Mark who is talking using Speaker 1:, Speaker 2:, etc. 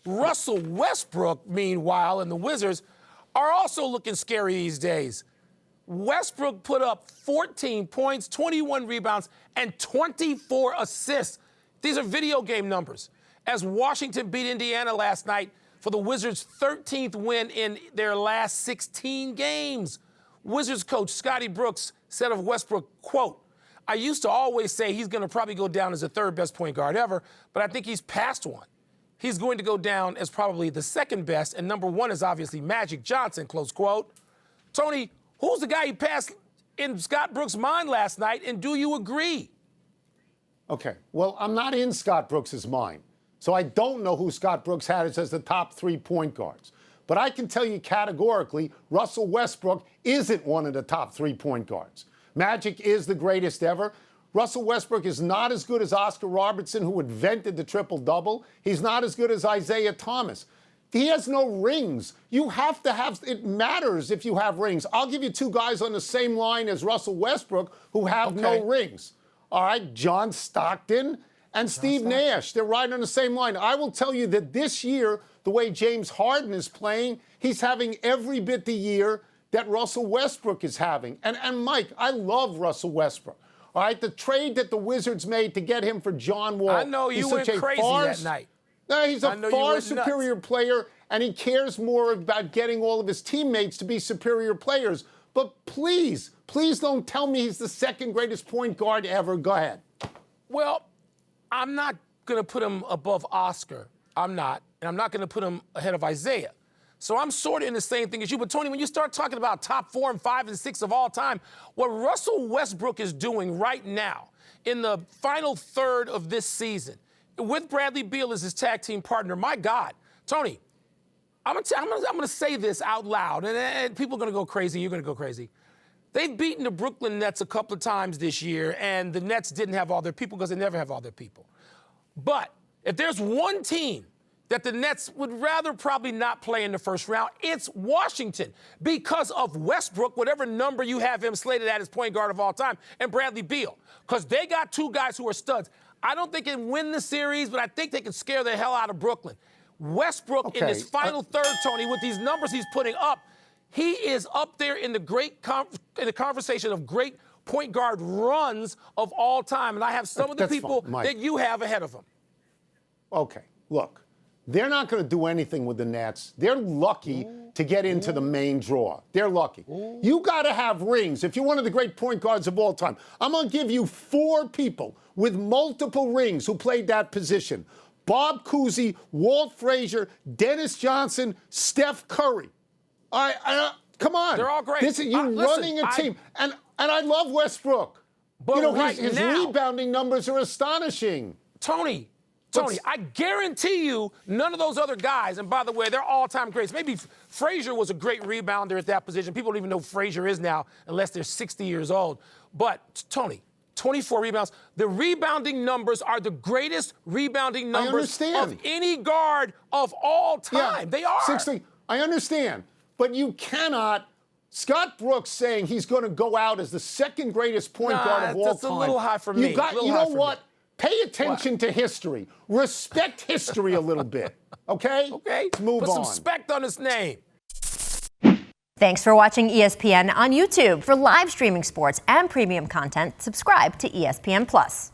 Speaker 1: Russell Westbrook, meanwhile, and the Wizards are also looking scary these days. Westbrook put up 14 points, 21 rebounds, and 24 assists. These are video game numbers. As Washington beat Indiana last night for the Wizards' 13th win in their last 16 games. Wizards coach Scotty Brooks said of Westbrook, quote, "I used to always say he's going to probably go down as the third best point guard ever, but I think he's past one. He's going to go down as probably the second best, and number one is obviously Magic Johnson," close quote. Tony, who's the guy he passed in Scott Brooks' mind last night, and do you agree?
Speaker 2: Okay, well, I'm not in Scott Brooks' mind, so I don't know who Scott Brooks had as the top 3 point guards. But I can tell you categorically, Russell Westbrook isn't one of the top 3 point guards. Magic is the greatest ever. Russell Westbrook is not as good as Oscar Robertson, who invented the triple-double. He's not as good as Isaiah Thomas. He has no rings. You have to have, it matters if you have rings. I'll give you 2 guys on the same line as Russell Westbrook who have no rings. All right, John Stockton and Steve Nash. They're right on the same line. I will tell you that this year, the way James Harden is playing, he's having every bit the year that Russell Westbrook is having. And Mike, I love Russell Westbrook. All right, the trade that the Wizards made to get him for John Wall.
Speaker 1: I know you went crazy that night.
Speaker 2: No, he's a far superior player, and he cares more about getting all of his teammates to be superior players. But please, please don't tell me he's the second greatest point guard ever. Go ahead.
Speaker 1: Well, I'm not going to put him above Oscar. I'm not. And I'm not going to put him ahead of Isaiah. So I'm sort of in the same thing as you. But, Tony, when you start talking about top 4 and 5 and 6 of all time, what Russell Westbrook is doing right now in the final third of this season with Bradley Beal as his tag team partner, my God, Tony, I'm going to say this out loud, and people are going to go crazy. You're going to go crazy. They've beaten the Brooklyn Nets a couple of times this year, and the Nets didn't have all their people because they never have all their people. But if there's one team that the Nets would rather probably not play in the first round, it's Washington because of Westbrook, whatever number you have him slated at as point guard of all time, and Bradley Beal, because they got 2 guys who are studs. I don't think they can win the series, but I think they can scare the hell out of Brooklyn. Westbrook in this final third, Tony, with these numbers he's putting up, he is up there in the conversation of great point guard runs of all time. And I have some of the people that you have ahead of him.
Speaker 2: Okay, look. They're not going to do anything with the Nets. They're lucky to get into the main draw. They're lucky. You got to have rings if you're one of the great point guards of all time. I'm going to give you 4 people with multiple rings who played that position. Bob Cousy, Walt Frazier, Dennis Johnson, Steph Curry. Come on.
Speaker 1: They're all great.
Speaker 2: You're running a team. And I love Westbrook.
Speaker 1: But
Speaker 2: his rebounding numbers are astonishing.
Speaker 1: Tony, I guarantee you none of those other guys, and by the way, they're all-time greats. Maybe Frazier was a great rebounder at that position. People don't even know who Frazier is now unless they're 60 years old. But, Tony, 24 rebounds. The rebounding numbers are the greatest rebounding numbers of any guard of all time. They are.
Speaker 2: 60. I understand. But you cannot. Scott Brooks saying he's going to go out as the second greatest point guard of all time.
Speaker 1: That's a little high for me.
Speaker 2: You know what? Pay attention to history. Respect history a little bit. Okay?
Speaker 1: Okay.
Speaker 2: Let's move on.
Speaker 1: Put some respect on his name.
Speaker 3: Thanks for watching ESPN on YouTube. For live streaming sports and premium content, subscribe to ESPN+.